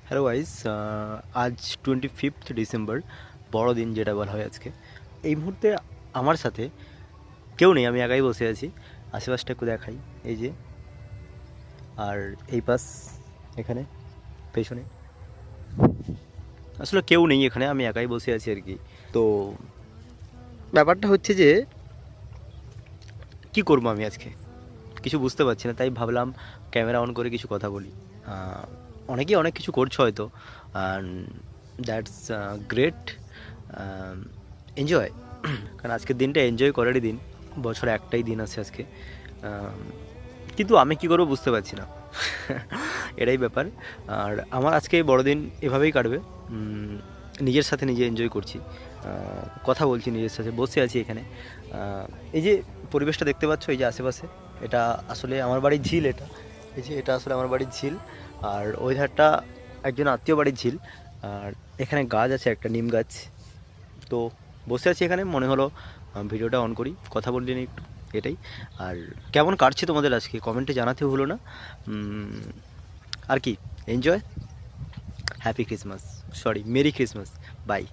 Hello guys, আজ 25th December, বড়দিন যেটা বলা হয় আজকে। এই মুহূর্তে আমার সাথে কেউ নেই, আমি একাই বসে আছি। আশেপাশটা একটু দেখাই, এই যে, আর এই পাশ, এখানে পেছনে আসলে কেউ নেই এখানে, আমি একাই বসে আছি আর কি। তো ব্যাপারটা হচ্ছে যে কি করবো আমি আজকে, কিছু বুঝতে পারছি না, তাই ভাবলাম ক্যামেরা অন করে কিছু কথা বলি। অনেকেই অনেক কিছু করছো হয়তো, অ্যান্ড দ্যাটস গ্রেট। এনজয় কারণ আজকের দিনটা এনজয় করারই দিন। বছরে একটাই দিন আছে আজকে, আম, কিন্তু আমি কি করবো বুঝতে পারছি না। এটাই ব্যাপার। আর আমার আজকে এই বড়দিন এভাবেই কাটবে। নিজের সাথে নিজে এনজয় করছি, কথা বলছি নিজের সাথে, বসে আছি এখানে। এই যে পরিবেশটা দেখতে পাচ্ছ, এই যে আশেপাশে, এটা আসলে আমার বাড়ির ঝিল। এটা, এই যে, এটা আসলে আমার বাড়ির ঝিল। আর ওই ধারটা একজন আত্মীয় বাড়ির ঝিল। আর এখানে গাছ আছে, একটা নিম গাছ। তো বসে আছি এখানে, মনে হলো ভিডিওটা অন করি, কথা বললি না একটু, এটাই। আর কেমন কাটছে তোমাদের আজকে কমেন্টে জানাতে হলো না। আর কি, enjoy, happy Christmas, sorry, merry Christmas, by.